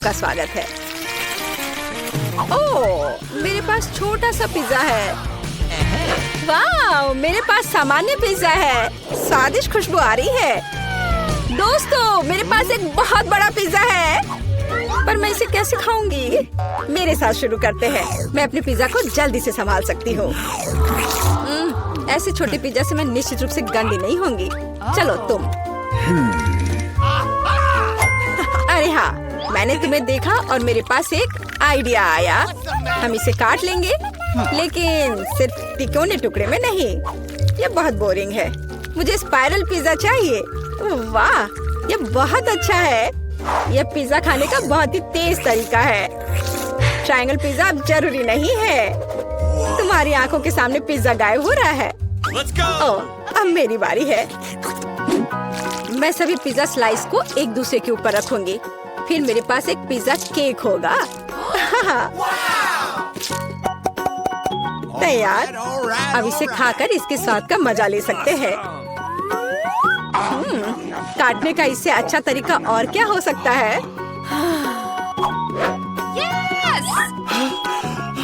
का स्वागत है। ओह, मेरे पास छोटा सा पिज्जा है। वाह, मेरे पास सामान्य पिज्जा है। स्वादिष्ट खुशबू आ रही है। दोस्तों, मेरे पास एक बहुत बड़ा पिज्जा है, पर मैं इसे कैसे खाऊंगी? मेरे साथ शुरू करते हैं। मैं अपने पिज्जा को जल्दी से संभाल सकती हूँ। ऐसे छोटे पिज्जा से मैं निश्चित रूप से गंदी नहीं होंगी। चलो तुम। अरे हाँ, मैंने तुम्हें देखा और मेरे पास एक आइडिया आया। हम इसे काट लेंगे, लेकिन सिर्फ तिकोने टुकड़े में नहीं। ये बहुत बोरिंग है। मुझे स्पाइरल पिज्जा चाहिए। वाह, ये बहुत अच्छा है। यह पिज्जा खाने का बहुत ही तेज तरीका है। ट्रायंगल पिज्जा अब जरूरी नहीं है। तुम्हारी आंखों के सामने पिज्जा गायब हो रहा है। ओह, अब मेरी बारी है। मैं सभी पिज्जा स्लाइस को एक दूसरे के ऊपर रखूंगी। फिर मेरे पास एक पिज्जा केक होगा। तैयार। अब इसे खाकर इसके स्वाद का मजा ले सकते हैं। काटने का इससे अच्छा तरीका और क्या हो सकता है?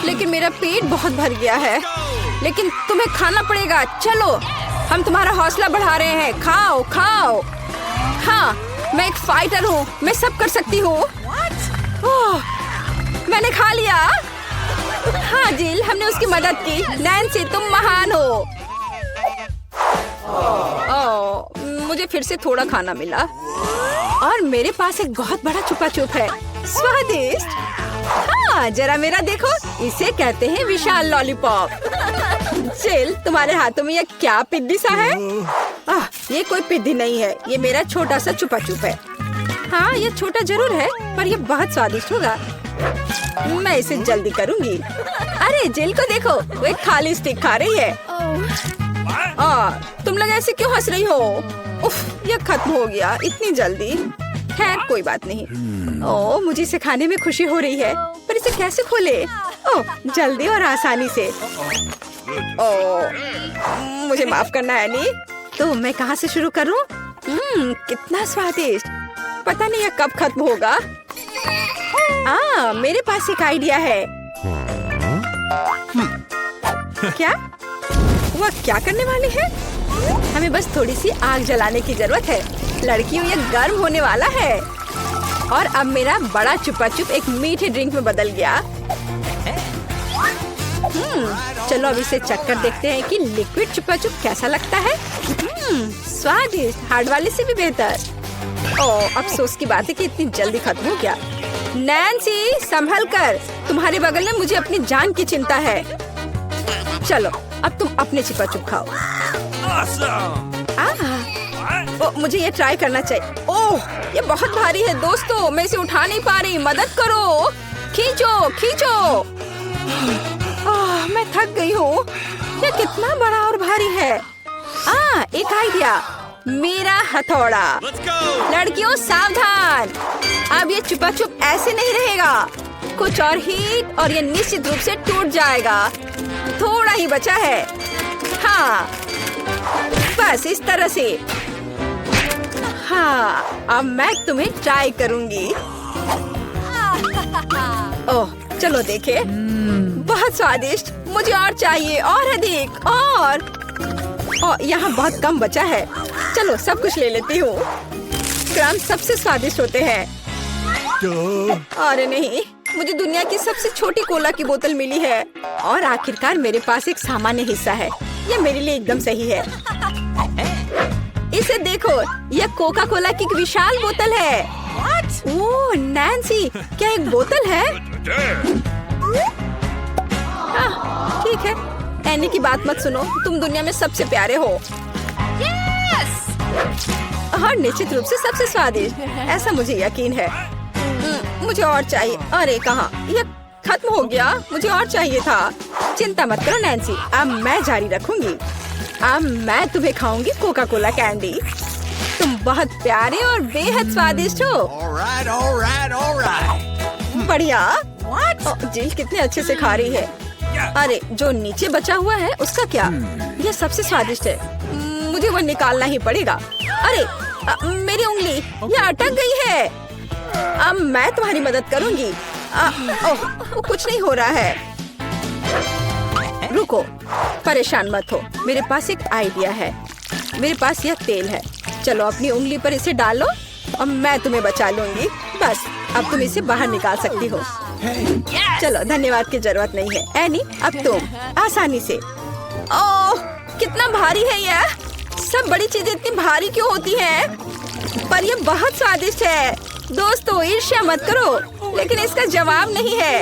लेकिन मेरा पेट बहुत भर गया है। लेकिन तुम्हें खाना पड़ेगा। चलो, हम तुम्हारा हौसला बढ़ा रहे हैं। खाओ खाओ। हाँ, मैं एक फाइटर हूँ। मैं सब कर सकती हूँ। मैंने खा लिया। हाँ जिल, हमने उसकी मदद की। नैन्सी, तुम महान हो। मुझे फिर से थोड़ा खाना मिला और मेरे पास एक बहुत बड़ा छुपा छुप है। स्वादिष्ट। हाँ, जरा मेरा देखो। इसे कहते हैं विशाल लॉलीपॉप। जिल, तुम्हारे हाथों में यह क्या पिद्दी सा है? ये कोई पिद्दी नहीं है। ये मेरा छोटा सा छुपा छुप है। हाँ, ये छोटा जरूर है, पर ये बहुत स्वादिष्ट होगा। मैं इसे जल्दी करूंगी। अरे जिल को देखो, वो एक खाली स्टिक खा रही है। तुम लोग ऐसे क्यों हंस रही हो? उफ, ये खत्म हो गया इतनी जल्दी। खैर, कोई बात नहीं। मुझे इसे खाने में खुशी हो रही है, पर इसे कैसे खोले? जल्दी और आसानी से। मुझे माफ करना एनी। तो मैं कहाँ से शुरू करूँ? कितना स्वादिष्ट। पता नहीं यह कब खत्म होगा। मेरे पास एक आइडिया है। क्या? वह क्या करने वाली है? हमें बस थोड़ी सी आग जलाने की जरूरत है। लड़कियों, ये गर्म होने वाला है। और अब मेरा बड़ा छुपा छुप एक मीठे ड्रिंक में बदल गया। चलो अब इसे चक्कर देखते हैं कि लिक्विड छुपा छुप कैसा लगता है। स्वादिष्ट, हार्ड वाले से भी बेहतर। अफसोस की बात है कि इतनी जल्दी खत्म हो गया। नैन्सी, संभल कर। तुम्हारे बगल में मुझे अपनी जान की चिंता है। चलो, अब तुम अपने छुपा छुप खाओ। मुझे ये ट्राई करना चाहिए। ये बहुत भारी है दोस्तों, मैं इसे उठा नहीं पा रही। मदद करो। खींचो खींचो। मैं थक गई हूँ। ये कितना बड़ा और भारी है। एक आइडिया। मेरा हथौड़ा। लड़कियों, सावधान। अब ये छुपा छुप ऐसे नहीं रहेगा। कुछ और हीट और ये निश्चित रूप से टूट जाएगा। थोड़ा ही बचा है। हाँ, बस इस तरह से। हाँ, अब मैं तुम्हें ट्राई करूंगी। चलो देखे। बहुत स्वादिष्ट। मुझे और चाहिए, और अधिक। और यहाँ बहुत कम बचा है। चलो सब कुछ ले लेती हूँ। क्रंच सबसे स्वादिष्ट होते हैं। अरे नहीं, मुझे दुनिया की सबसे छोटी कोला की बोतल मिली है। और आखिरकार मेरे पास एक सामान्य हिस्सा है। यह मेरे लिए एकदम सही है। इसे देखो, यह कोका कोला की एक विशाल बोतल है। ओह नैन्सी, क्या एक बोतल है? ठीक है, एनी की बात मत सुनो। तुम दुनिया में सबसे प्यारे हो। और निश्चित रूप से सबसे स्वादिष्ट, ऐसा मुझे यकीन है। मुझे और चाहिए। अरे कहाँ, यह खत्म हो गया। मुझे और चाहिए था। चिंता मत करो नैन्सी, अब मैं जारी रखूंगी। अब मैं तुम्हें खाऊंगी कोका कोला कैंडी। तुम बहुत प्यारे और बेहद स्वादिष्ट हो। बढ़िया। जिल कितने अच्छे से खा रही है। अरे जो नीचे बचा हुआ है उसका क्या? यह सबसे स्वादिष्ट है। मुझे वो निकालना ही पड़ेगा। अरे मेरी उंगली, यह अटक गई है। अब मैं तुम्हारी मदद करूंगी। ओह, वो कुछ नहीं हो रहा है। रुको, परेशान मत हो, मेरे पास एक आइडिया है। मेरे पास यह तेल है, चलो अपनी उंगली पर इसे डालो और मैं तुम्हें बचा लूंगी। बस अब तुम इसे बाहर निकाल सकती हो। चलो, धन्यवाद की जरूरत नहीं है एनी, अब तुम आसानी से। ओह, कितना भारी है यह। सब बड़ी चीजें इतनी भारी क्यों होती हैं? पर यह बहुत स्वादिष्ट है। दोस्तों, ईर्ष्या मत करो, लेकिन इसका जवाब नहीं है।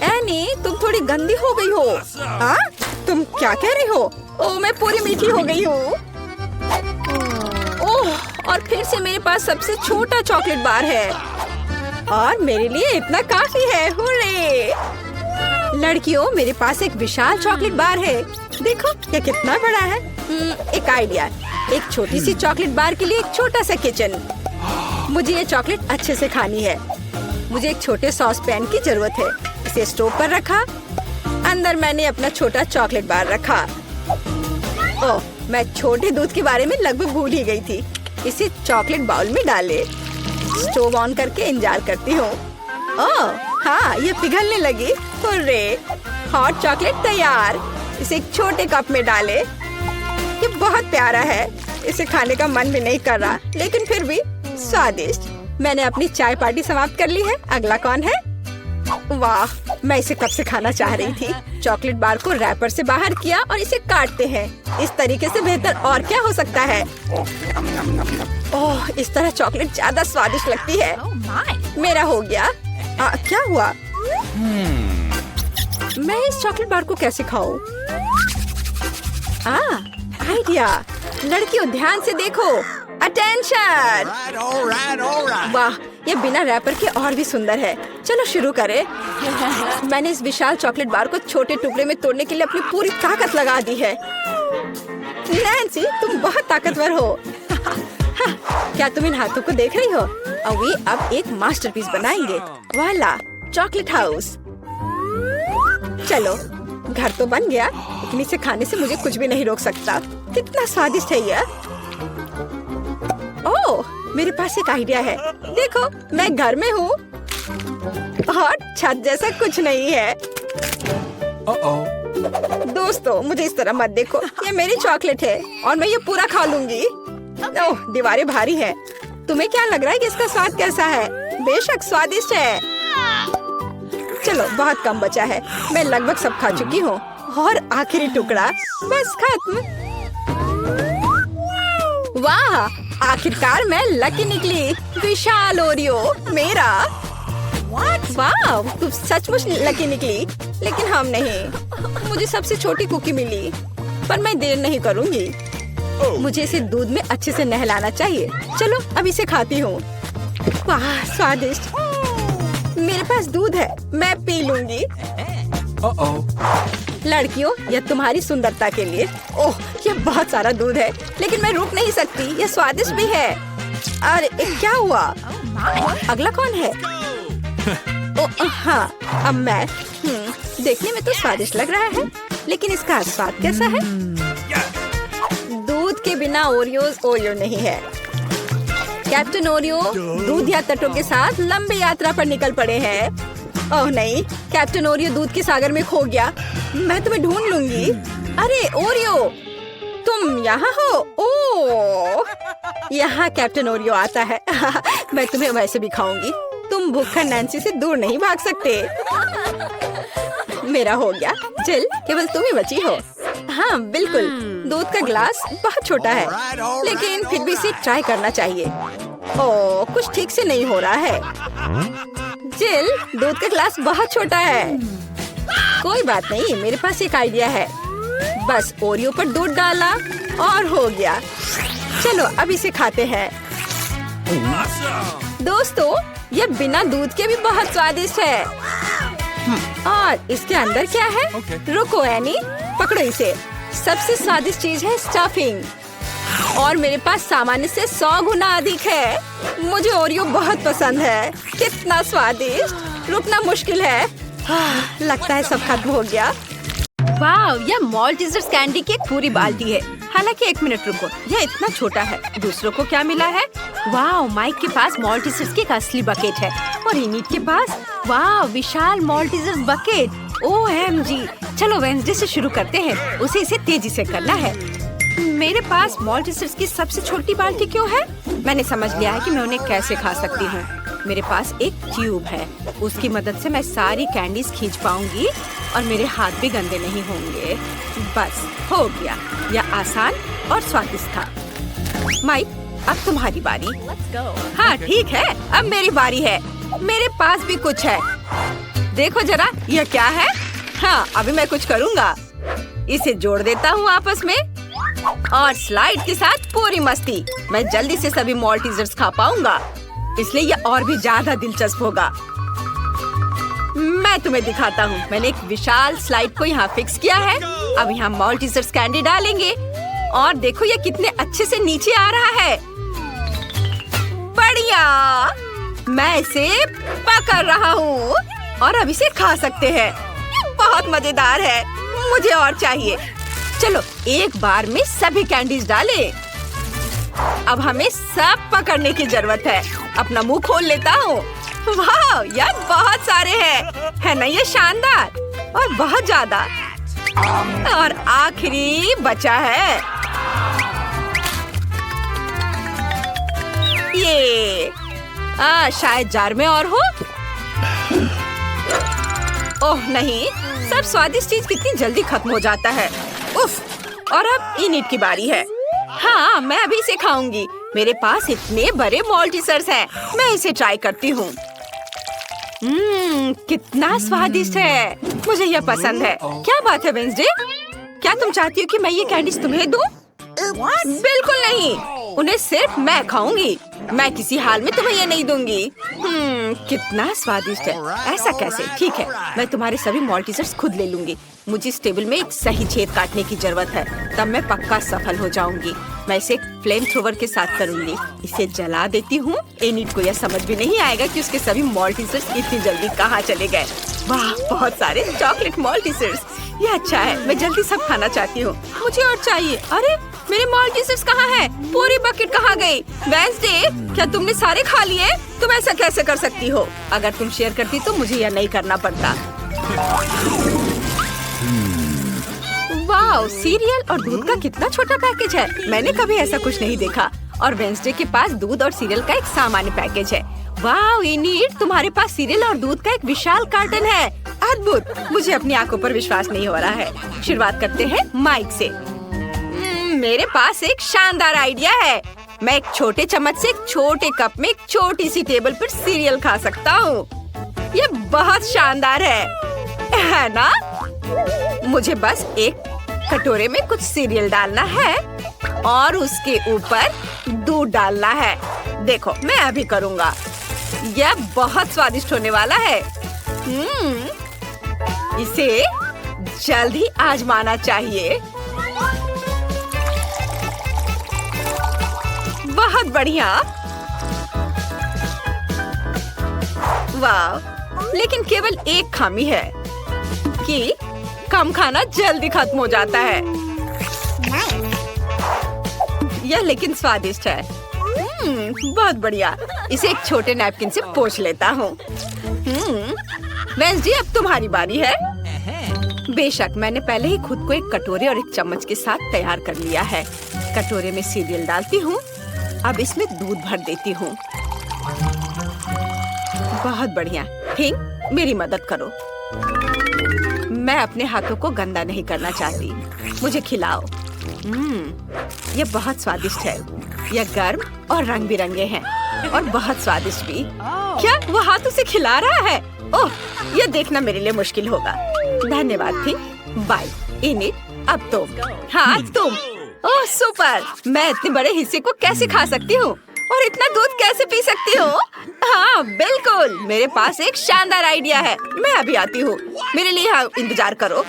एनी, तुम थोड़ी गंदी हो गई हो। हाँ? तुम क्या कह रही हो? ओह, मैं पूरी मीठी हो गई हूँ। ओह, और फिर से मेरे पास सबसे छोटा चॉकलेट बार है और मेरे लिए इतना काफी है। हुर्रे! लड़कियों, मेरे पास एक विशाल चॉकलेट बार है। देखो, यह कितना बड़ा है। एक आइडिया, एक छोटी सी चॉकलेट बार के लिए एक छोटा सा किचन। मुझे ये चॉकलेट अच्छे से खानी है। मुझे एक छोटे सॉस पैन की जरूरत है। इसे स्टोव पर रखा, अंदर मैंने अपना छोटा चॉकलेट बार रखा। ओह, मैं छोटे दूध के बारे में लगभग भूल ही गई थी। इसे चॉकलेट बाउल में डाले, स्टोव ऑन करके इंतजार करती हूँ। ओह हाँ, ये पिघलने लगी। हुर्रे! हॉट चॉकलेट तैयार। इसे एक छोटे कप में डाले। ये बहुत प्यारा है, इसे खाने का मन भी नहीं कर रहा, लेकिन फिर भी स्वादिष्ट। मैंने अपनी चाय पार्टी समाप्त कर ली है। अगला कौन है? वाह, मैं इसे कब से खाना चाह रही थी। चॉकलेट बार को रैपर से बाहर किया और इसे काटते हैं। इस तरीके से बेहतर और क्या हो सकता है? ओह, इस तरह चॉकलेट ज्यादा स्वादिष्ट लगती है। मेरा हो गया। क्या हुआ? मैं इस चॉकलेट बार को कैसे खाऊं? आइडिया। लड़कियों, ध्यान से देखो। अटेंशन! वाह, ये बिना रैपर के और भी सुंदर है। चलो शुरू करें। मैंने इस विशाल चॉकलेट बार को छोटे टुकड़े में तोड़ने के लिए अपनी पूरी ताकत लगा दी है। नैन्सी, तुम बहुत ताकतवर हो। क्या तुम इन हाथों को देख रही हो? वे अब एक मास्टरपीस बनाएंगे। वाला, चॉकलेट हाउस। चलो, घर तो बन गया, लेकिन इसे खाने से मुझे कुछ भी नहीं रोक सकता। कितना स्वादिष्ट है यह। ओह, मेरे पास एक आइडिया है। देखो, मैं घर में हूँ और छत जैसा कुछ नहीं है। दोस्तों, मुझे इस तरह मत देखो। ये मेरी चॉकलेट है और मैं ये पूरा खा लूंगी। ओह, दीवारें भारी हैं। तुम्हें क्या लग रहा है कि इसका स्वाद कैसा है? बेशक स्वादिष्ट है। चलो, बहुत कम बचा है। मैं लगभग सब खा चुकी हूँ और आखिरी टुकड़ा बस खत्म। वाह, आखिरकार मैं लकी निकली। विशाल ओरियो मेरा। वाह, तुम सचमुच लकी निकली, लेकिन हम नहीं। मुझे सबसे छोटी कुकी मिली, पर मैं देर नहीं करूँगी। मुझे इसे दूध में अच्छे से नहलाना चाहिए। चलो, अब इसे खाती हूँ। वाह, स्वादिष्ट। मेरे पास दूध है, मैं पी लूंगी। लड़कियों, यह तुम्हारी सुंदरता के लिए। ओह, यह बहुत सारा दूध है, लेकिन मैं रुक नहीं सकती। यह स्वादिष्ट भी है। अरे, क्या हुआ? अगला कौन है? ओह हाँ, अब मैं। देखने में तो स्वादिष्ट लग रहा है, लेकिन इसका स्वाद कैसा है? दूध के बिना ओरियो नहीं है। कैप्टन ओरियो दूध या तटों के साथ लंबी यात्रा पर निकल पड़े हैं। ओह नहीं, कैप्टन ओरियो दूध के सागर में खो गया। मैं तुम्हें ढूंढ लूंगी। अरे ओरियो, तुम यहाँ हो? ओह, यहाँ कैप्टन ओरियो आता है। मैं तुम्हें वैसे भी खाऊंगी। तुम भूखा नैन्सी से दूर नहीं भाग सकते। मेरा हो गया। जिल, केवल तुम ही बची हो। हाँ बिल्कुल, दूध का ग्लास बहुत छोटा है, लेकिन फिर भी इसे ट्राई करना चाहिए। ओह, कुछ ठीक से नहीं हो रहा है। जिल, दूध का ग्लास बहुत छोटा है। कोई बात नहीं, मेरे पास एक आइडिया है। बस ओरियो पर दूध डाला और हो गया। चलो, अब इसे खाते हैं। दोस्तों, ये बिना दूध के भी बहुत स्वादिष्ट है। और इसके अंदर क्या है? रुको एनी, पकड़ो इसे। सबसे स्वादिष्ट चीज है स्टफिंग, और मेरे पास सामान्य से 100 गुना अधिक है। मुझे ओरियो बहुत पसंद है। कितना स्वादिष्ट, रुकना मुश्किल है। लगता है सब खत्म हो गया। वाह, यह मॉल्टीजर्स कैंडी की एक पूरी बाल्टी है। हालांकि 1 मिनट रुको, यह इतना छोटा है। दूसरों को क्या मिला है? वाह, माइक के पास मॉल्टीजर्स की एक असली बकेट है और इनिट के पास वाह विशाल मॉल्टीजर्स बकेट। OMG! चलो वेंसडे से शुरू करते हैं। उसे इसे तेजी से करना है। मेरे पास मॉल्टीजर्स की सबसे छोटी बाल्टी क्यों है? मैंने समझ लिया है कि मैं उन्हें कैसे खा सकती हूँ। मेरे पास एक ट्यूब है, उसकी मदद से मैं सारी कैंडीज खींच पाऊंगी और मेरे हाथ भी गंदे नहीं होंगे। बस हो गया, यह आसान और स्वादिष्ट था। माइक, अब तुम्हारी बारी। हाँ ठीक है, अब मेरी बारी है। मेरे पास भी कुछ है, देखो जरा यह क्या है। हाँ, अभी मैं कुछ करूँगा। इसे जोड़ देता हूँ आपस में और स्लाइड के साथ पूरी मस्ती। मैं जल्दी से सभी मॉल्टीजर्स खा पाऊंगा, इसलिए यह और भी ज्यादा दिलचस्प होगा। मैं तुम्हें दिखाता हूँ। मैंने एक विशाल स्लाइड को यहाँ फिक्स किया है। अब यहाँ मॉल्टीजर्स कैंडी डालेंगे और देखो ये कितने अच्छे से नीचे आ रहा है। बढ़िया, मैं इसे पकड़ रहा हूँ और अब इसे खा सकते हैं। ये बहुत मजेदार है, मुझे और चाहिए। चलो एक बार में सभी कैंडीज डालें। अब हमें सब पकड़ने की जरूरत है। अपना मुंह खोल लेता हूँ। वाह, यार बहुत सारे हैं, है ना ये शानदार और बहुत ज्यादा। और आखिरी बचा है ये। शायद जार में और हो। ओह नहीं, सब स्वादिष्ट चीज कितनी जल्दी खत्म हो जाता है। उफ, और अब इनिट की बारी है। हाँ, मैं अभी इसे खाऊंगी। मेरे पास इतने बड़े मॉल्टीजर्स हैं। मैं इसे ट्राई करती हूँ। कितना स्वादिष्ट है, मुझे यह पसंद है। क्या बात है वेंसडे, क्या तुम चाहती हो कि मैं ये कैंडीज तुम्हें दूँ? बिल्कुल नहीं, उन्हें सिर्फ मैं खाऊंगी। मैं किसी हाल में तुम्हें ये नहीं दूंगी। कितना स्वादिष्ट है। ऐसा कैसे? ठीक है, मैं तुम्हारे सभी मॉल्टीजर्स खुद ले लूंगी। मुझे इस टेबल में एक सही छेद काटने की जरूरत है, तब मैं पक्का सफल हो जाऊंगी। मैं इसे फ्लेम थ्रोवर के साथ करूंगी। इसे जला देती हूँ। एनिट को यह समझ भी नहीं आएगा कि उसके सभी मॉल्टीजर्स इतनी जल्दी कहाँ चले गए। वाह, बहुत सारे चॉकलेट मॉल्टीजर्स। ये अच्छा है, मैं जल्दी सब खाना चाहती हूँ। मुझे और चाहिए। अरे मेरे मॉल्टीजर्स कहाँ हैं? पूरी बकेट कहाँ गई? वेंसडे, क्या तुमने सारे खा लिए? तुम ऐसा कैसे कर सकती हो? अगर तुम शेयर करती तो मुझे यह नहीं करना पड़ता। वाह, सीरियल और दूध का कितना छोटा पैकेज है। मैंने कभी ऐसा कुछ नहीं देखा। और वेंसडे के पास दूध और सीरियल का एक सामान्य पैकेज है। वाह इनिट, तुम्हारे पास सीरियल और दूध का एक विशाल कार्टन है। अद्भुत, मुझे अपनी आंखों पर विश्वास नहीं हो रहा है। शुरुआत करते हैं माइक से। मेरे पास एक शानदार आइडिया है। मैं एक छोटे चम्मच से एक छोटे कप में एक छोटी सी टेबल पर सीरियल खा सकता हूँ। ये बहुत शानदार है ना? मुझे बस एक कटोरे में कुछ सीरियल डालना है और उसके ऊपर दूध डालना है। देखो, मैं अभी करूँगा। यह बहुत स्वादिष्ट होने वाला है। इसे जल्द ही आजमाना चाहिए। बहुत बढ़िया। वाह, लेकिन केवल एक खामी है कि कम खाना जल्दी खत्म हो जाता है। यह लेकिन स्वादिष्ट है। बहुत बढ़िया। इसे एक छोटे नैपकिन से पोंछ लेता हूँ। वेंसडे, अब तुम्हारी बारी है। बेशक, मैंने पहले ही खुद को एक कटोरे और एक चम्मच के साथ तैयार कर लिया है। कटोरे में सीरियल डालती हूँ। अब इसमें दूध भर देती हूँ। बहुत बढ़िया। थिंक, मेरी मदद करो। मैं अपने हाथों को गंदा नहीं करना चाहती। मुझे खिलाओ। यह बहुत स्वादिष्ट है। यह गर्म और रंग बिरंगे हैं और बहुत स्वादिष्ट भी। क्या वो हाथ उसे खिला रहा है? ओह, यह देखना मेरे लिए मुश्किल होगा। धन्यवाद थिंक। बाय इनिट, अब तुम। हाँ तुम। ओह सुपर, मैं इतने बड़े हिस्से को कैसे खा सकती हूँ और इतना दूध कैसे पी सकती हूँ? हाँ बिल्कुल, मेरे पास एक शानदार आइडिया है। मैं अभी आती हूँ। मेरे लिए यहाँ इंतजार करो।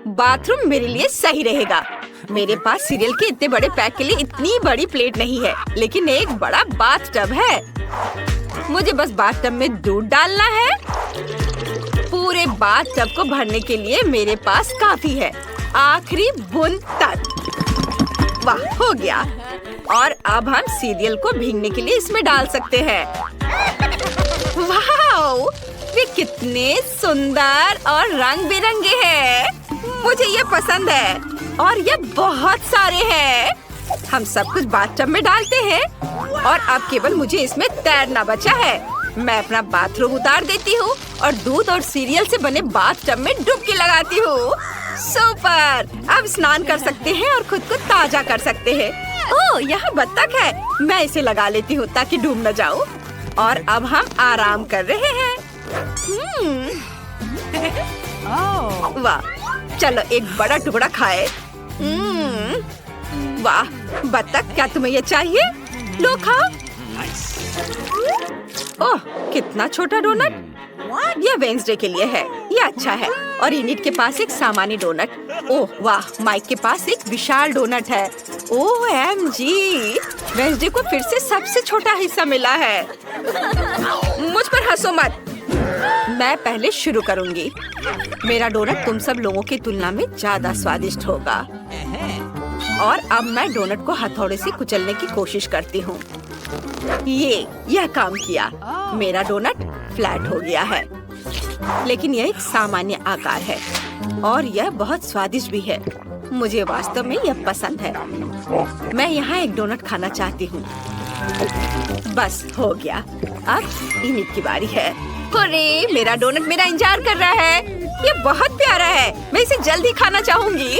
बाथरूम मेरे लिए सही रहेगा। मेरे पास सीरियल के इतने बड़े पैक के लिए इतनी बड़ी प्लेट नहीं है, लेकिन एक बड़ा बाथ टब है। मुझे बस बाथ टब में दूध डालना है। पूरे बाथ टब को भरने के लिए मेरे पास काफी है। आखिरी बूंद तक। वाह, हो गया। और अब हम सीरियल को भीगने के लिए इसमें डाल सकते हैं। वाओ! वे कितने सुंदर और रंग बिरंगे हैं। मुझे ये पसंद है और ये बहुत सारे हैं। हम सब कुछ बाथटब में डालते हैं और अब केवल मुझे इसमें तैरना बचा है। मैं अपना बाथरूम उतार देती हूँ और दूध और सीरियल से बने बाथटब में डुबकी लगाती हूँ। सुपर! अब स्नान कर सकते हैं और खुद को ताजा कर सकते हैं। ओह, यहाँ बत्तख है। मैं इसे लगा लेती हूँ ताकि डूब न जाऊँ। और अब हम आराम कर रहे हैं। वाह! चलो एक बड़ा टुकड़ा खाए। वाह बत्तख, क्या तुम्हें ये चाहिए? लो खाओ। ओह, कितना छोटा डोनट। यह वेंसडे के लिए है। यह अच्छा है। और इनिट के पास एक सामान्य डोनट। ओह वाह, माइक के पास एक विशाल डोनट है। OMG! वेंसडे को फिर से सबसे छोटा हिस्सा मिला है। मुझ पर हंसो मत। मैं पहले शुरू करूंगी। मेरा डोनट तुम सब लोगों की तुलना में ज्यादा स्वादिष्ट होगा। और अब मैं डोनट को हथौड़े से कुचलने की कोशिश करती हूँ। यह काम किया। मेरा डोनट फ्लैट हो गया है, लेकिन यह एक सामान्य आकार है और यह बहुत स्वादिष्ट भी है। मुझे वास्तव में यह पसंद है। मैं यहाँ एक डोनट खाना चाहती हूँ। बस हो गया। अब इनिट की बारी है। अरे, मेरा डोनट मेरा इंतजार कर रहा है। ये बहुत प्यारा है। मैं इसे जल्दी खाना चाहूंगी।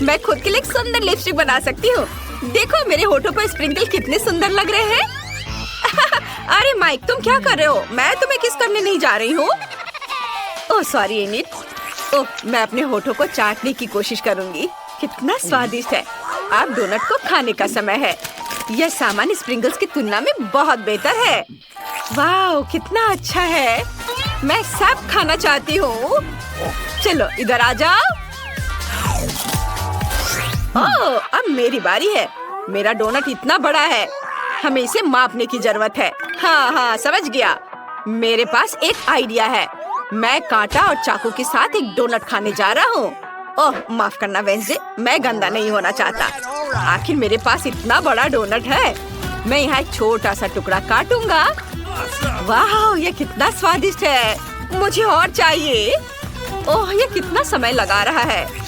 मैं खुद के लिए एक सुंदर लिपस्टिक बना सकती हूँ। देखो मेरे होठों पर स्प्रिंकल कितने सुंदर लग रहे हैं। अरे माइक, तुम क्या कर रहे हो? मैं तुम्हें किस करने नहीं जा रही हूँ। Oh sorry init. ओह, मैं अपने होठों को चाटने की कोशिश करूंगी। कितना स्वादिष्ट है। अब डोनट को खाने का समय है। यह सामान्य स्प्रिंकल्स की तुलना में बहुत बेहतर है। वाह, कितना अच्छा है। मैं सब खाना चाहती हूँ। चलो इधर आ जाओ। ओह, अब मेरी बारी है। मेरा डोनट इतना बड़ा है, हमें इसे मापने की जरूरत है। हाँ, समझ गया। मेरे पास एक आइडिया है। मैं कांटा और चाकू के साथ एक डोनट खाने जा रहा हूँ। ओह, माफ करना वेंसडे, मैं गंदा नहीं होना चाहता। आखिर मेरे पास इतना बड़ा डोनट है। मैं यहाँ एक छोटा सा टुकड़ा काटूंगा। वाह, ये कितना स्वादिष्ट है। मुझे और चाहिए। ओह, ये कितना समय लगा रहा है।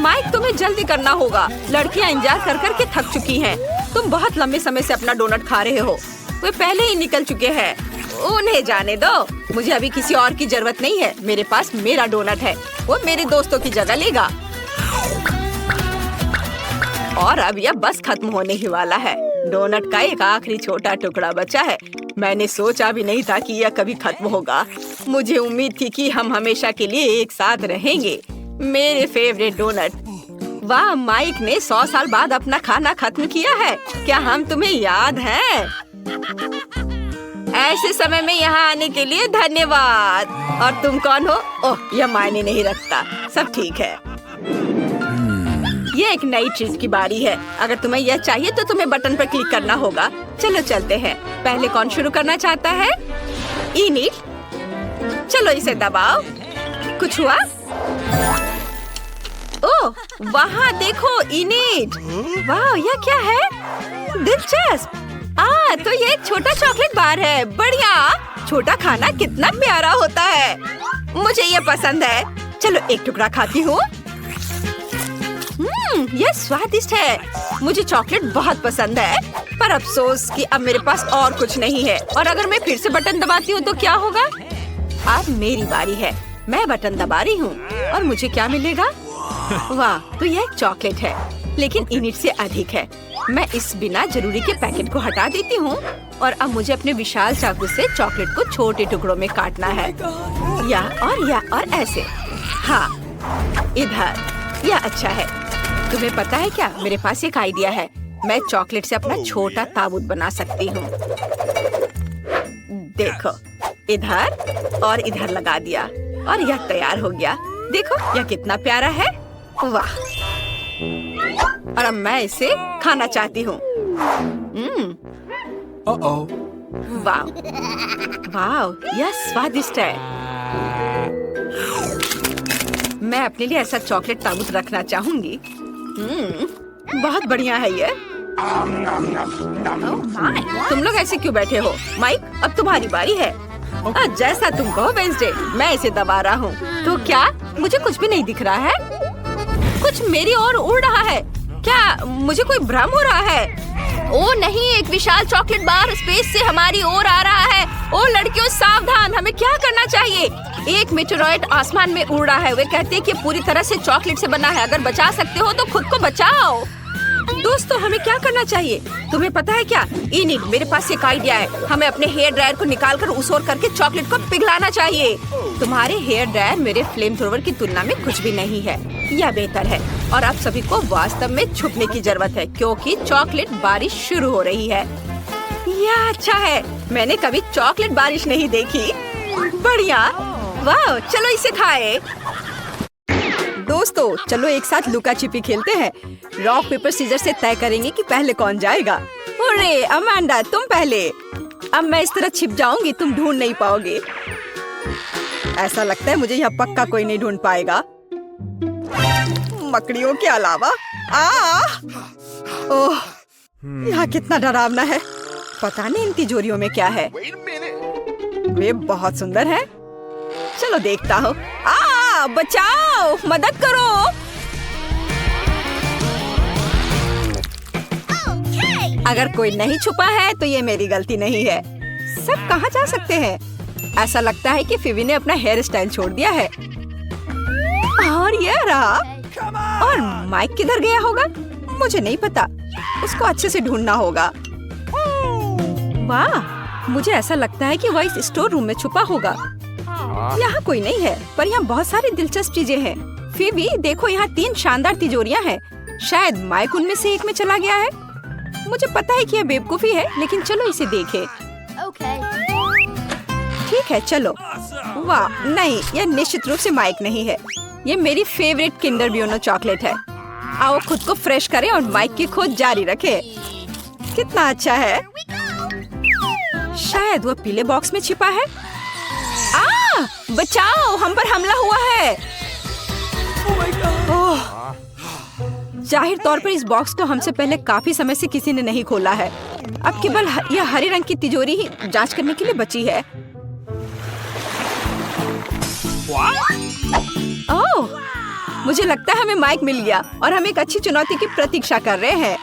माइक, तुम्हें जल्दी करना होगा। लड़कियाँ इंतजार कर कर के थक चुकी हैं। तुम बहुत लंबे समय से अपना डोनट खा रहे हो। वे पहले ही निकल चुके हैं। उन्हें जाने दो। मुझे अभी किसी और की जरूरत नहीं है। मेरे पास मेरा डोनट है। वो मेरे दोस्तों की जगह लेगा। और अब यह बस खत्म होने ही वाला है। डोनट का एक आखिरी छोटा टुकड़ा बचा है। मैंने सोचा भी नहीं था कि यह कभी खत्म होगा। मुझे उम्मीद थी कि हम हमेशा के लिए एक साथ रहेंगे। मेरे फेवरेट डोनट। वाह, माइक ने 100 साल बाद अपना खाना खत्म किया है। क्या हम तुम्हें याद हैं? ऐसे समय में यहाँ आने के लिए धन्यवाद। और तुम कौन हो? ओह, यह मायने नहीं रखता। सब ठीक है। ये एक नई चीज की बारी है। अगर तुम्हें यह चाहिए तो तुम्हें बटन पर क्लिक करना होगा। चलो चलते हैं। पहले कौन शुरू करना चाहता है? इनिट। चलो इसे दबाओ। कुछ हुआ? ओह, वहाँ देखो इनिट। वाह, यह क्या है? दिलचस्प। तो ये एक छोटा चॉकलेट बार है। बढ़िया। छोटा खाना कितना प्यारा होता है। मुझे ये पसंद है। चलो एक टुकड़ा खाती हूँ। यह स्वादिष्ट है। मुझे चॉकलेट बहुत पसंद है, पर अफसोस कि अब मेरे पास और कुछ नहीं है। और अगर मैं फिर से बटन दबाती हूँ तो क्या होगा? अब मेरी बारी है। मैं बटन दबा रही हूँ और मुझे क्या मिलेगा? वाह, तो यह एक चॉकलेट है, लेकिन इनिट से अधिक है। मैं इस बिना जरूरी के पैकेट को हटा देती हूँ और अब मुझे अपने विशाल चाकू से चॉकलेट को छोटे टुकड़ों में काटना है। या और ऐसे। हाँ, इधर। यह अच्छा है। तुम्हें पता है क्या, मेरे पास एक आइडिया है। मैं चॉकलेट से अपना छोटा ताबूत बना सकती हूँ। देखो, इधर और इधर लगा दिया और यह तैयार हो गया। देखो यह कितना प्यारा है। वाह, और अब मैं इसे खाना चाहती हूँ। वाह वाह, यह स्वादिष्ट है। मैं अपने लिए ऐसा चॉकलेट ताबूत रखना चाहूंगी। बहुत बढ़िया है ये। तुम लोग ऐसे क्यों बैठे हो? माइक, अब तुम्हारी बारी है। जैसा तुम कहो वेंसडे, मैं इसे दबा रहा हूँ। तो क्या मुझे कुछ भी नहीं दिख रहा है? कुछ मेरी ओर उड़ रहा है। क्या मुझे कोई भ्रम हो रहा है? ओ नहीं, एक विशाल चॉकलेट बार स्पेस से हमारी ओर आ रहा है। ओ लड़कियों सावधान, हमें क्या करना चाहिए? एक मेटेरॉइड आसमान में उड़ रहा है। वे कहते हैं कि पूरी तरह से चॉकलेट से बना है। अगर बचा सकते हो तो खुद को बचाओ। दोस्तों, हमें क्या करना चाहिए? तुम्हें पता है क्या? इनिट, मेरे पास एक आइडिया है। हमें अपने हेयर ड्रायर को निकालकर उस ओर करके चॉकलेट को पिघलाना चाहिए। तुम्हारे हेयर ड्रायर मेरे फ्लेम थ्रोवर की तुलना में कुछ भी नहीं है। यह बेहतर है। और आप सभी को वास्तव में छुपने की जरूरत है, क्योंकि चॉकलेट बारिश शुरू हो रही है। यह अच्छा है। मैंने कभी चॉकलेट बारिश नहीं देखी। बढ़िया, वाह, चलो इसे खाए। दोस्तों, चलो एक साथ लुका छिपी खेलते हैं। रॉक पेपर सीजर से तय करेंगे कि पहले कौन जाएगा। अरे अमांडा, तुम पहले। अब मैं इस तरह छिप जाऊंगी, तुम ढूंढ नहीं पाओगे। ऐसा लगता है मुझे यहाँ पक्का कोई नहीं ढूंढ पाएगा, मकड़ियों के अलावा। ओह, यहाँ कितना डरावना है। पता नहीं इन तिजोरियों में क्या है। वे बहुत सुंदर है। चलो देखता हूँ। बचाओ, मदद करो। अगर कोई नहीं छुपा है तो ये मेरी गलती नहीं है। सब कहाँ जा सकते हैं? ऐसा लगता है कि फिवी ने अपना हेयर स्टाइल छोड़ दिया है। और ये रहा। और माइक किधर गया होगा? मुझे नहीं पता। उसको अच्छे से ढूंढना होगा। वाह, मुझे ऐसा लगता है कि वह इस स्टोर रूम में छुपा होगा। यहाँ कोई नहीं है, पर यहाँ बहुत सारी दिलचस्प चीजें हैं। फिवी, देखो, यहाँ 3 शानदार तिजोरियाँ हैं। शायद माइक उनमें से एक में चला गया है। मुझे पता है कि यह बेवकूफी है, लेकिन चलो इसे देखें। ठीक है, चलो। वाह, नहीं, यह निश्चित रूप से माइक नहीं है। ये मेरी फेवरेट किंडर ब्यूनो चॉकलेट है। आओ खुद को फ्रेश करें और माइक की खोज जारी रखें। कितना अच्छा है। शायद वो पीले बॉक्स में छिपा है। बचाओ, हम पर हमला हुआ है। ओह, जाहिर तौर पर इस बॉक्स को हमसे पहले काफी समय से किसी ने नहीं खोला है। अब केवल यह हरे रंग की तिजोरी ही जांच करने के लिए बची है। ओह, मुझे लगता है हमें माइक मिल गया और हम एक अच्छी चुनौती की प्रतीक्षा कर रहे हैं।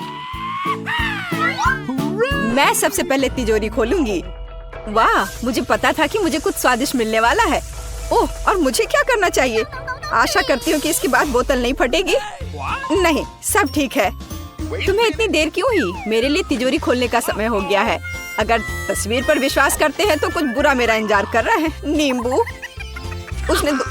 मैं सबसे पहले तिजोरी खोलूंगी। वाह, मुझे पता था कि मुझे कुछ स्वादिष्ट मिलने वाला है। ओह, और मुझे क्या करना चाहिए? आशा करती हूँ कि इसके बाद बोतल नहीं फटेगी। नहीं, सब ठीक है। तुम्हें इतनी देर क्यों हुई? मेरे लिए तिजोरी खोलने का समय हो गया है। अगर तस्वीर पर विश्वास करते हैं तो कुछ बुरा मेरा इंतजार कर रहा है। नींबू,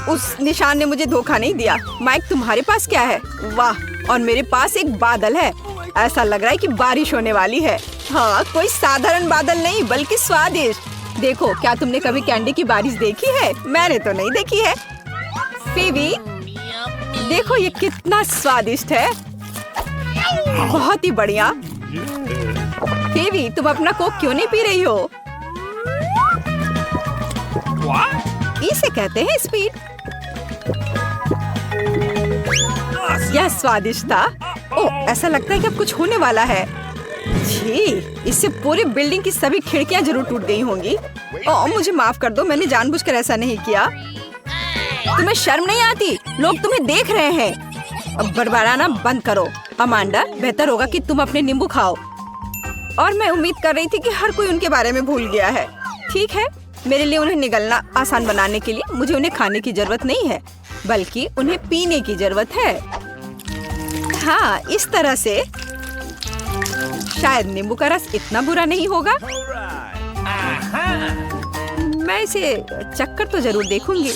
उस निशान ने मुझे धोखा नहीं दिया। माइक, तुम्हारे पास क्या है? वाह, और मेरे पास एक बादल है। ऐसा लग रहा है कि बारिश होने वाली है। हाँ, कोई साधारण बादल नहीं, बल्कि स्वादिष्ट। देखो, क्या तुमने कभी कैंडी की बारिश देखी है? मैंने तो नहीं देखी है। फिवी, देखो ये कितना स्वादिष्ट है। बहुत ही बढ़िया। फिवी, तुम अपना कोक क्यों नहीं पी रही हो? इसे कहते हैं स्पीड। यह स्वादिष्ट था। ओह, ऐसा लगता है कि अब कुछ होने वाला है। जी, इससे पूरी बिल्डिंग की सभी खिड़कियां जरूर टूट गई होंगी। ओह, मुझे माफ कर दो, मैंने जानबूझकर ऐसा नहीं किया। तुम्हें शर्म नहीं आती? लोग तुम्हें देख रहे हैं। अब बड़बड़ाना बंद करो। अमांडा, बेहतर होगा कि तुम अपने नींबू खाओ। और मैं उम्मीद कर रही थी कि हर कोई उनके बारे में भूल गया है। ठीक है, मेरे लिए उन्हें निगलना आसान बनाने के लिए मुझे उन्हें खाने की जरूरत नहीं है, बल्कि उन्हें पीने की जरूरत है। हाँ, इस तरह से शायद नींबू का रस इतना बुरा नहीं होगा। मैं इसे चक्कर तो जरूर देखूंगी।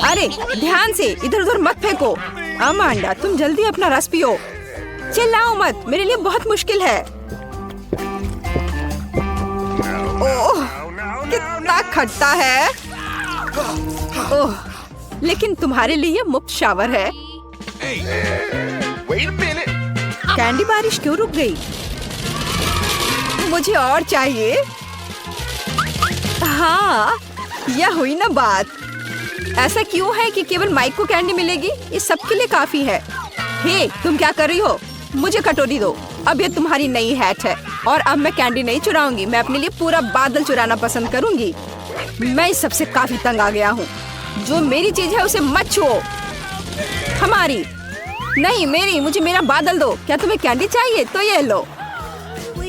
अरे ध्यान से, इधर उधर मत फेंको। अमांडा, तुम जल्दी अपना रस पियो। चिल्लाओ मत, मेरे लिए बहुत मुश्किल है। ओह, कितना खट्टा है। ओह, लेकिन तुम्हारे लिए मुफ्त शावर है। कैंडी बारिश क्यों रुक गई? मुझे और चाहिए। हाँ, यह हुई ना बात। ऐसा क्यों है कि केवल माइक को कैंडी मिलेगी? ये सबके लिए काफी है। हे, तुम क्या कर रही हो? मुझे कटोरी दो। अब ये तुम्हारी नई हैट है और अब मैं कैंडी नहीं चुराऊंगी। मैं अपने लिए पूरा बादल चुराना पसंद करूंगी। मैं इस सबसे काफी तंग आ गया हूँ। जो मेरी चीज है उसे मत छुओ। हमारी नहीं, मेरी। मुझे मेरा बादल दो। क्या तुम्हें कैंडी चाहिए? तो ये लो।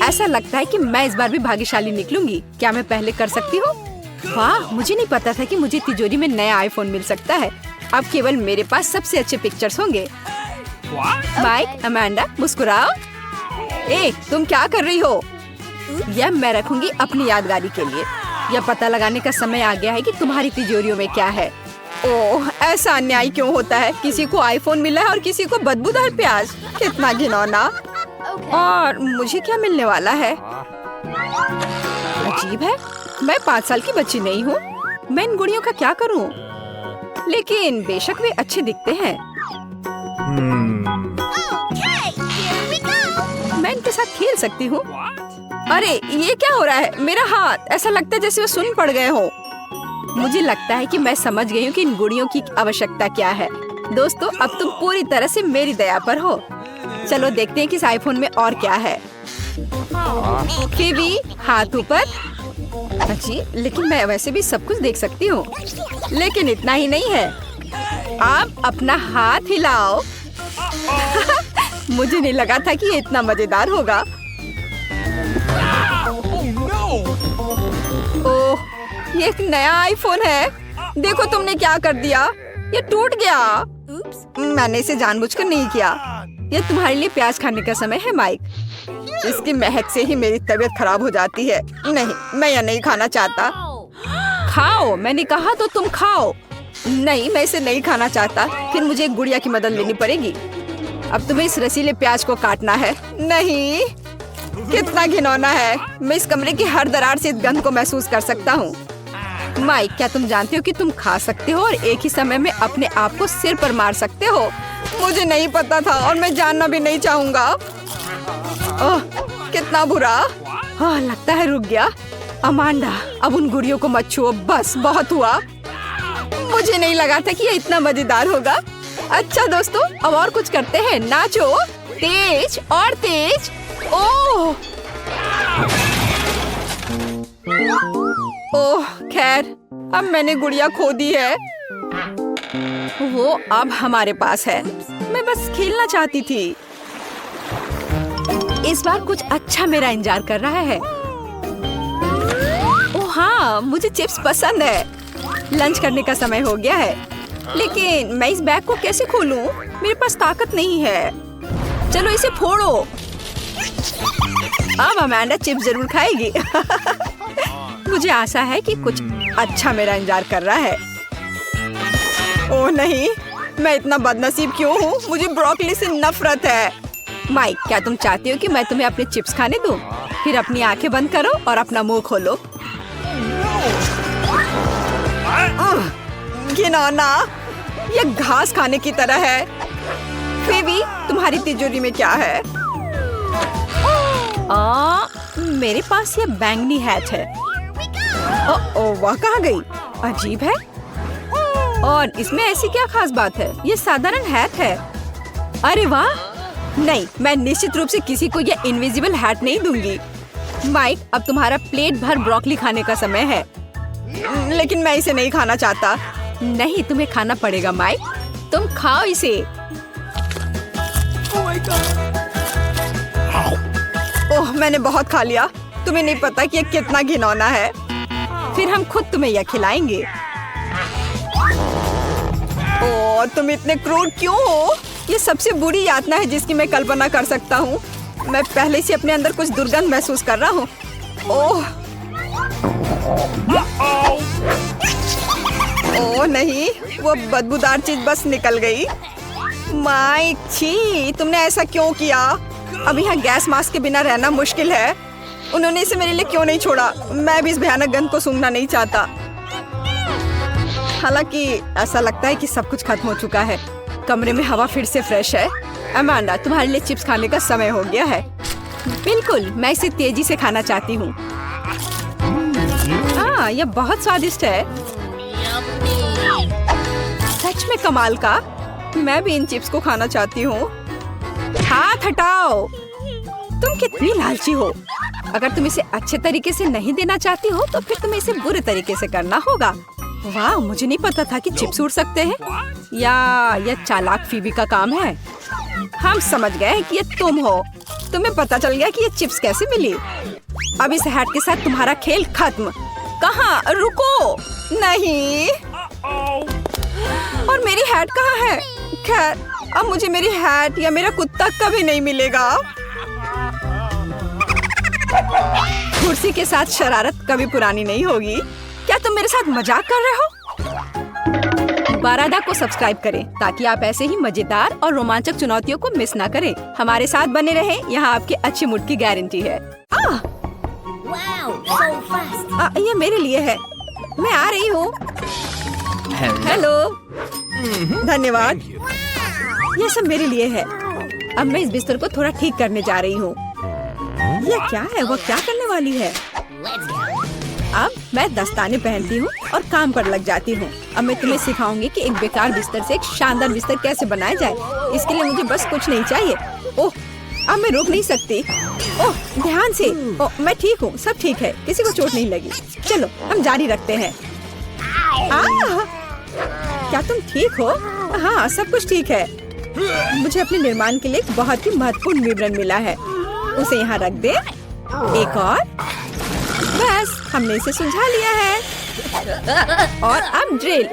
ऐसा लगता है कि मैं इस बार भी भाग्यशाली निकलूंगी। क्या मैं पहले कर सकती हूँ? वाह, मुझे नहीं पता था कि मुझे तिजोरी में नया आईफोन मिल सकता है। अब केवल मेरे पास सबसे अच्छे पिक्चर्स होंगे। माइक, अमांडा, मुस्कुराओ। तुम क्या कर रही हो? यह मैं रखूंगी अपनी यादगारी के लिए। यह पता लगाने का समय आ गया है कि तुम्हारी तिजोरियों में क्या है। ओह, ऐसा अन्याय क्यों होता है? किसी को आईफोन मिला है और किसी को बदबूदार प्याज। कितना घिनौना। और मुझे क्या मिलने वाला है? अजीब है। मैं 5 साल की बच्ची नहीं हूँ। मैं इन गुड़ियों का क्या करूँ? लेकिन बेशक वे अच्छे दिखते हैं। मैं इनके साथ खेल सकती हूँ। अरे ये क्या हो रहा है? मेरा हाथ। ऐसा लगता है जैसे वो सुन पड़ गए हो। मुझे लगता है कि मैं समझ गई हूँ कि इन गुड़ियों की आवश्यकता क्या है। दोस्तों, अब तुम पूरी तरह से मेरी दया पर हो। चलो देखते हैं कि इस आईफोन में और क्या है। फिर हाथ ऊपर। जी, लेकिन मैं वैसे भी सब कुछ देख सकती हूँ। लेकिन इतना ही नहीं है। आप अपना हाथ हिलाओ। मुझे नहीं लगा था कि ये इतना मजेदार होगा। ओह, ये एक नया आईफोन है। देखो तुमने क्या कर दिया। ये टूट गया। मैंने इसे जानबूझकर नहीं किया। ये तुम्हारे लिए प्याज खाने का समय है माइक। इसकी महक से ही मेरी तबीयत खराब हो जाती है। नहीं, मैं यह नहीं खाना चाहता। खाओ, मैंने कहा तो तुम खाओ। नहीं, मैं इसे नहीं खाना चाहता। फिर मुझे एक गुड़िया की मदद लेनी पड़ेगी। अब तुम्हें इस रसीले प्याज को काटना है। नहीं, कितना घिनौना है। मैं इस कमरे की हर दरार से इस गंध को महसूस कर सकता हूँ। माइक, क्या तुम जानते हो कि तुम खा सकते हो और एक ही समय में अपने आप को सिर पर मार सकते हो? मुझे नहीं पता था और मैं जानना भी नहीं चाहूँगा। ओह, कितना बुरा। हाँ, लगता है रुक गया। अमांडा, अब उन गुड़ियों को मत छुओ। बस, बहुत हुआ। मुझे नहीं लगा था कि ये इतना मजेदार होगा। अच्छा दोस्तों, अब और कुछ करते हैं। नाचो, तेज और तेज। ओह ओह, खैर, अब मैंने गुड़िया खो दी है। वो अब हमारे पास है। मैं बस खेलना चाहती थी। इस बार कुछ अच्छा मेरा इंतजार कर रहा है। ओह हाँ, मुझे चिप्स पसंद है। लंच करने का समय हो गया है। लेकिन मैं इस बैग को कैसे खोलूं? मेरे पास ताकत नहीं है। चलो इसे फोड़ो। अब अमांडा चिप्स जरूर खाएगी। मुझे आशा है कि कुछ अच्छा मेरा इंतजार कर रहा है। ओह नहीं, मैं इतना बदनसीब क्यों हूँ? मुझे ब्रोकली से नफरत है। माइक, क्या तुम चाहती हो कि मैं तुम्हें अपने चिप्स खाने दूं? फिर अपनी आंखें बंद करो और अपना मुंह खोलो। घिनौना, ये घास खाने की तरह है। फेवी, तुम्हारी तिजोरी में क्या है? मेरे पास ये बैंगनी हैट है। वह कहाँ गई? अजीब है। और इसमें ऐसी क्या खास बात है? ये साधारण हैट है। अरे वाह! नहीं, मैं निश्चित रूप से किसी को ये इनविजिबल हैट नहीं दूंगी। माइक, अब तुम्हारा प्लेट भर ब्रोकली खाने का समय है। लेकिन मैं इसे नहीं खाना चाहता। नहीं, तुम्हें खाना पड़ेगा माइक। तुम खाओ इसे। ओह, मैंने बहुत खा लिया। तुम्हें नहीं पता कि ये कितना घिनौना है। फिर हम खुद तुम्हें यह खिलाएंगे। ओह, तुम इतने क्रूर क्यों हो? ये सबसे बुरी यातना है जिसकी मैं कल्पना कर सकता हूँ। मैं पहले से अपने अंदर कुछ दुर्गंध महसूस कर रहा हूँ। ओह ओह नहीं, वो बदबूदार चीज बस निकल गई। माइक, छी, तुमने ऐसा क्यों किया? अब यहाँ गैस मास्क के बिना रहना मुश्किल है। उन्होंने इसे मेरे लिए क्यों नहीं छोड़ा? मैं भी इस भयानक गंध को सूंघना नहीं चाहता। हालांकि ऐसा लगता है कि सब कुछ खत्म हो चुका है। कमरे में हवा फिर से फ्रेश है। अमांडा, तुम्हारे लिए चिप्स खाने का समय हो गया है। बिल्कुल, मैं इसे तेजी से खाना चाहती हूँ। हाँ, यह बहुत स्वादिष्ट है। सच में कमाल का। मैं भी इन चिप्स को खाना चाहती हूँ। हाथ हटाओ। तुम कितनी लालची हो। अगर तुम इसे अच्छे तरीके से नहीं देना चाहती हो तो फिर तुम्हें इसे बुरे तरीके से करना होगा। वाह, मुझे नहीं पता था कि चिप्स उड़ सकते हैं। या यह चालाक फीबी का काम है। हम समझ गए कि ये तुम हो। तुम्हें पता चल गया कि ये चिप्स कैसे मिली। अब इस हैट के साथ तुम्हारा खेल खत्म। कहाँ? रुको। नहीं। और मेरी हैट कहाँ है? खैर, अब मुझे मेरी हैट या मेरा कुत्ता कभी नहीं मिलेगा। कुर्सी के साथ शरारत कभी पुरानी नहीं होगी। क्या तुम मेरे साथ मजाक कर रहे हो? बारादा को सब्सक्राइब करें ताकि आप ऐसे ही मजेदार और रोमांचक चुनौतियों को मिस ना करें। हमारे साथ बने रहें, यहाँ आपके अच्छे मूड की गारंटी है। ये मेरे लिए है। मैं आ रही हूँ। हेलो। धन्यवाद। ये सब मेरे लिए है। अब मैं इस बिस्तर को थोड़ा ठीक करने जा रही हूँ। ये क्या है? वो क्या करने वाली है? अब मैं दस्ताने पहनती हूँ और काम पर लग जाती हूँ। अब मैं तुम्हें सिखाऊंगी कि एक बेकार बिस्तर से एक शानदार बिस्तर कैसे बनाया जाए। इसके लिए मुझे बस कुछ नहीं चाहिए। ओह, अब मैं रुक नहीं सकती। ओह, ध्यान से। ओह, मैं ठीक हूँ, सब ठीक है, किसी को चोट नहीं लगी। चलो हम जारी रखते हैं। क्या तुम ठीक हो? हाँ, सब कुछ ठीक है। मुझे अपने निर्माण के लिए एक बहुत ही महत्वपूर्ण विवरण मिला है। उसे यहाँ रख दे। एक और। बस, हमने इसे सुलझा लिया है। और अब ड्रिल।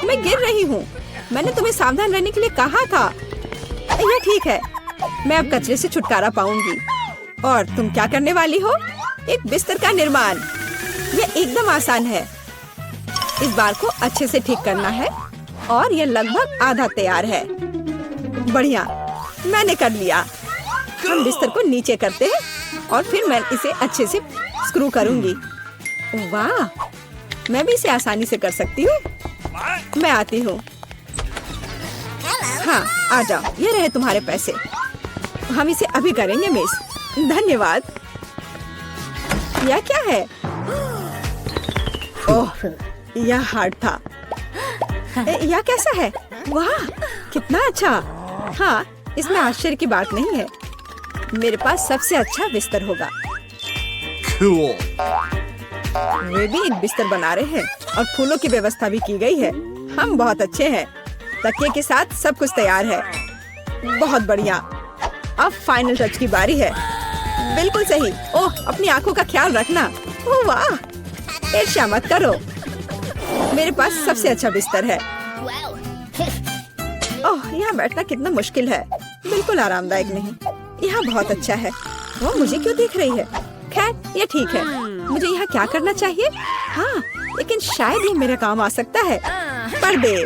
मैं गिर रही हूँ। मैंने तुम्हें सावधान रहने के लिए कहा था। यह ठीक है। मैं अब कचरे से छुटकारा पाऊंगी। और तुम क्या करने वाली हो? एक बिस्तर का निर्माण। यह एकदम आसान है। इस बार को अच्छे से ठीक करना है और यह लगभग आधा तैयार है। बढ़िया, मैंने कर लिया। हम बिस्तर को नीचे करते हैं और फिर मैं इसे अच्छे से स्क्रू करूंगी। वाह, मैं भी इसे आसानी से कर सकती हूँ। मैं आती हूँ। हाँ, आ जाओ। ये रहे तुम्हारे पैसे। हम इसे अभी करेंगे मिस। धन्यवाद। यह क्या है? ओह, यह हार्ड था। यह कैसा है? वाह, कितना अच्छा। हाँ, इसमें आश्चर्य की बात नहीं है। मेरे पास सबसे अच्छा बिस्तर होगा। Cool. वे भी एक बिस्तर बना रहे हैं और फूलों की व्यवस्था भी की गई है। हम बहुत अच्छे हैं। तकिए के साथ सब कुछ तैयार है। बहुत बढ़िया। अब फाइनल टच की बारी है। बिल्कुल सही। ओह, अपनी आंखों का ख्याल रखना। ओह वाह, ईर्ष्या मत करो। मेरे पास सबसे अच्छा बिस्तर है। ओह, यहाँ बैठना कितना मुश्किल है। बिल्कुल आरामदायक नहीं। यहाँ बहुत अच्छा है। वो मुझे क्यों देख रही है? खैर, ये ठीक है। मुझे यहाँ क्या करना चाहिए? हाँ, लेकिन शायद ये मेरे काम आ सकता है। पर्दे।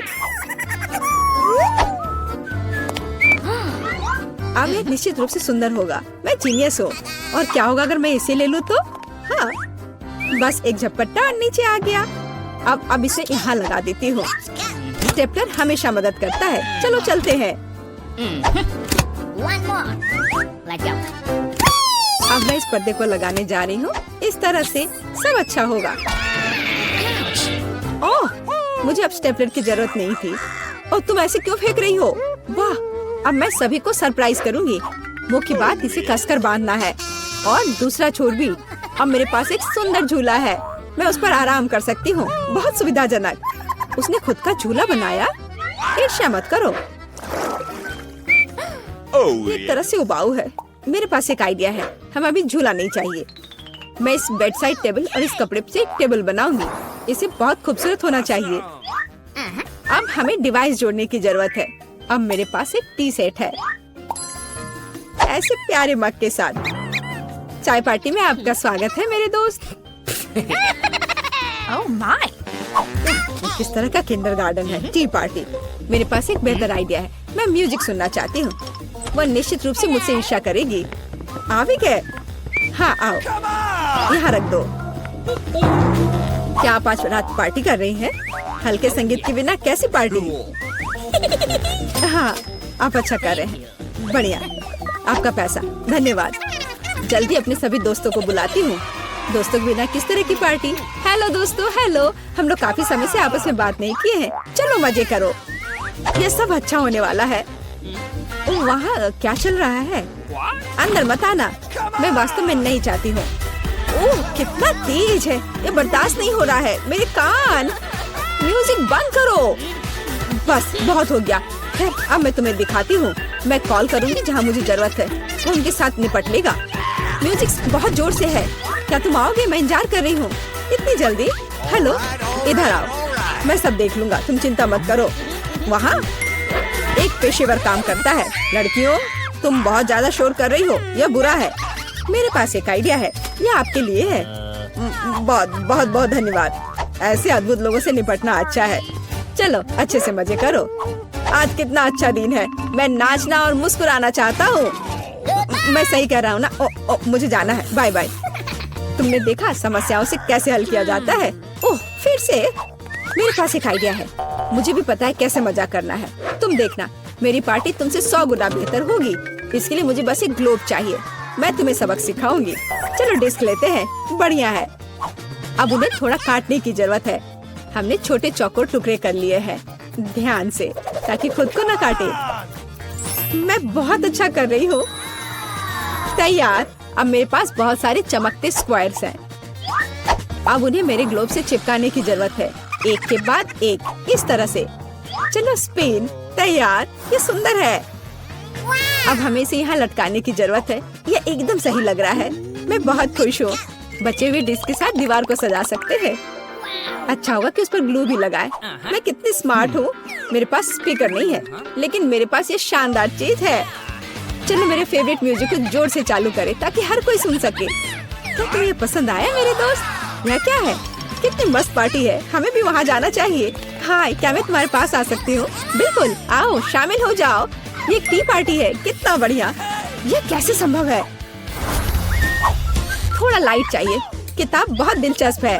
अब ये निश्चित रूप से सुंदर होगा। मैं जीनियस हूँ। और क्या होगा अगर मैं इसे ले लूँ तो? हाँ, बस एक झपट्टा और नीचे आ गया। अब इसे यहाँ लगा देती हूँ। स्टेपलर हमेशा मदद करता है। चलो चलते हैं। अब मैं इस पर्दे को लगाने जा रही हूँ। इस तरह से सब अच्छा होगा। ओह, मुझे अब स्टेपलर की जरूरत नहीं थी। और तुम ऐसे क्यों फेंक रही हो? वाह, अब मैं सभी को सरप्राइज करूँगी। मुख्य बात इसे कसकर बांधना है और दूसरा छोर भी। अब मेरे पास एक सुंदर झूला है। मैं उस पर आराम कर सकती हूँ। बहुत सुविधाजनक। उसने खुद का झूला बनाया। ईर्ष्या मत करो। एक तरह से उबाऊ है। मेरे पास एक आइडिया है। हमें अभी झूला नहीं चाहिए। मैं इस बेड साइड टेबल और इस कपड़े से एक टेबल बनाऊंगी। इसे बहुत खूबसूरत होना चाहिए। अब हमें डिवाइस जोड़ने की जरूरत है। अब मेरे पास एक टी सेट है, ऐसे प्यारे मग के साथ। चाय पार्टी में आपका स्वागत है मेरे दोस्त। Oh my! किस तरह का किंडरगार्टन है टी पार्टी। मेरे पास एक बेहतर आइडिया है। मैं म्यूजिक सुनना चाहती हूँ। वह निश्चित रूप से मुझसे ईर्ष्या करेगी। आ भी गए? हाँ, आओ, यहाँ रख दो। क्या आप आज रात पार्टी कर रही हैं? हल्के संगीत के बिना कैसी पार्टी? हाँ, आप अच्छा कर रहे हैं। बढ़िया, आपका पैसा। धन्यवाद। जल्दी अपने सभी दोस्तों को बुलाती हूँ। दोस्तों के बिना किस तरह की पार्टी? हेलो दोस्तों, हेलो। हम लोग काफी समय से आपस में बात नहीं किए हैं। चलो मजे करो। ये सब अच्छा होने वाला है। ओह वहाँ क्या चल रहा है? अंदर मत आना, मैं वास्तव में नहीं चाहती हूँ। ओह कितना तेज है, ये बर्दाश्त नहीं हो रहा है। मेरे कान, म्यूजिक बंद करो। बस बहुत हो गया। खैर अब मैं तुम्हें दिखाती हूँ। मैं कॉल करूँगी जहाँ मुझे जरूरत है, वो उनके साथ निपट लेगा। म्यूजिक बहुत जोर से है, क्या तुम आओगे? मैं इंतजार कर रही हूँ। इतनी जल्दी? हेलो, इधर आओ, मैं सब देख लूंगा, तुम चिंता मत करो। वहाँ एक पेशेवर काम करता है। लड़कियों, तुम बहुत ज्यादा शोर कर रही हो, यह बुरा है। मेरे पास एक आइडिया है, यह आपके लिए है। बहुत बहुत बहुत धन्यवाद। ऐसे अद्भुत लोगों से निपटना अच्छा है। चलो अच्छे से मजे करो। आज कितना अच्छा दिन है, मैं नाचना और मुस्कुराना चाहता हूँ। मैं सही कह रहा हूँ ना? मुझे जाना है, बाय बाय। तुमने देखा समस्याओं से कैसे हल किया जाता है? ओह फिर से? मेरे पास एक आइडिया है, मुझे भी पता है कैसे मजाक करना है। तुम देखना, मेरी पार्टी तुमसे 100 गुना बेहतर होगी। इसके लिए मुझे बस एक ग्लोब चाहिए, मैं तुम्हें सबक सिखाऊंगी। चलो डिस्क लेते हैं, बढ़िया है। अब उन्हें थोड़ा काटने की जरूरत है। हमने छोटे चौकोर टुकड़े कर लिए हैं, ध्यान से, ताकि खुद को न काटे। मैं बहुत अच्छा कर रही हूँ। तैयार। अब मेरे पास बहुत सारे चमकते स्क्वायर्स हैं। अब उन्हें मेरे ग्लोब से चिपकाने की जरूरत है, एक के बाद एक, इस तरह से। चलो स्पिन। तैयार, ये सुंदर है। अब हमें इसे यहाँ लटकाने की जरूरत है। यह एकदम सही लग रहा है, मैं बहुत खुश हूँ। बचे हुए डिस्क के साथ दीवार को सजा सकते हैं। अच्छा होगा कि उस पर ग्लू भी लगाए। मैं कितनी स्मार्ट हूँ। मेरे पास स्पीकर नहीं है, लेकिन मेरे पास ये शानदार चीज है। चलो मेरे फेवरेट म्यूजिक को जोर से चालू करें ताकि हर कोई सुन सके। क्या तुम्हें ये पसंद आया मेरे दोस्त? यह क्या है? कितनी मस्त पार्टी है, हमें भी वहाँ जाना चाहिए। हाय, क्या मैं तुम्हारे पास आ सकती हूँ? बिल्कुल, आओ शामिल हो जाओ। ये एक टी पार्टी है, कितना बढ़िया। यह कैसे संभव है? थोड़ा लाइट चाहिए। किताब बहुत दिलचस्प है।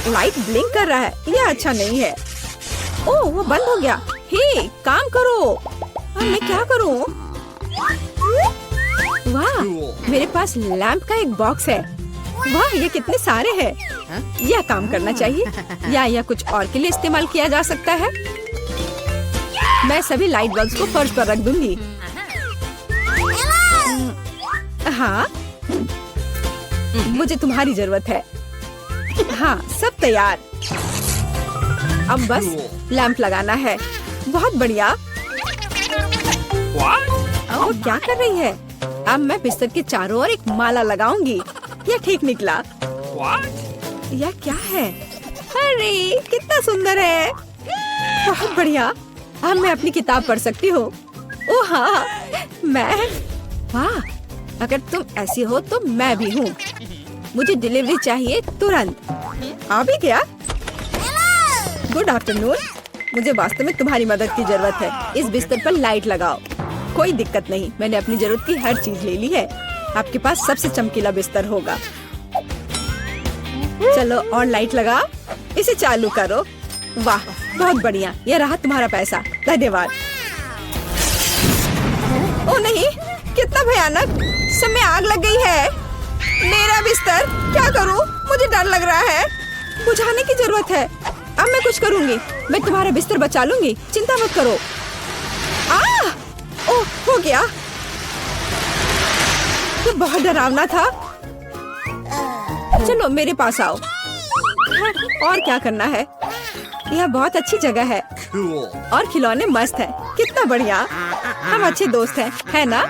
लाइट ब्लिंक कर रहा है, यह अच्छा नहीं है। ओह वो बंद हो गया। हे काम करो। अब मैं क्या करूँ? वाह, मेरे पास लैंप का एक बॉक्स है। वाह, ये कितने सारे हैं। यह काम करना चाहिए या यह कुछ और के लिए इस्तेमाल किया जा सकता है। मैं सभी लाइट बल्ब्स को फर्श पर रख दूंगी। हाँ, मुझे तुम्हारी जरूरत है। हाँ, सब तैयार। अब बस लैंप लगाना है। बहुत बढ़िया। वो क्या कर रही है? अब मैं बिस्तर के चारों ओर एक माला लगाऊंगी। यह ठीक निकला। यह क्या है? अरे कितना सुंदर है। बहुत बढ़िया। अब मैं अपनी किताब पढ़ सकती हूँ। ओह हाँ, मैं। वाह, अगर तुम ऐसी हो तो मैं भी हूँ। मुझे डिलीवरी चाहिए तुरंत। आ भी गया। Good afternoon. मुझे वास्तव में तुम्हारी मदद की जरूरत है। इस बिस्तर पर लाइट लगाओ। कोई दिक्कत नहीं, मैंने अपनी जरूरत की हर चीज ले ली है। आपके पास सबसे चमकीला बिस्तर होगा। चलो और लाइट लगाओ, इसे चालू करो। वाह बहुत बढ़िया, यह रहा तुम्हारा पैसा। धन्यवाद। ओ नहीं, कितना भयानक। सब में आग लग गई है। मेरा बिस्तर, क्या करूं? मुझे डर लग रहा है। बुझाने की जरूरत है। अब मैं कुछ करूंगी। मैं तुम्हारा बिस्तर बचा लूंगी, चिंता मत करो। ओह हो गया। ये बहुत डरावना था। चलो मेरे पास आओ। और क्या करना है? यह बहुत अच्छी जगह है। Cool. और खिलौने मस्त हैं। कितना बढ़िया। हम अच्छे दोस्त हैं, है ना?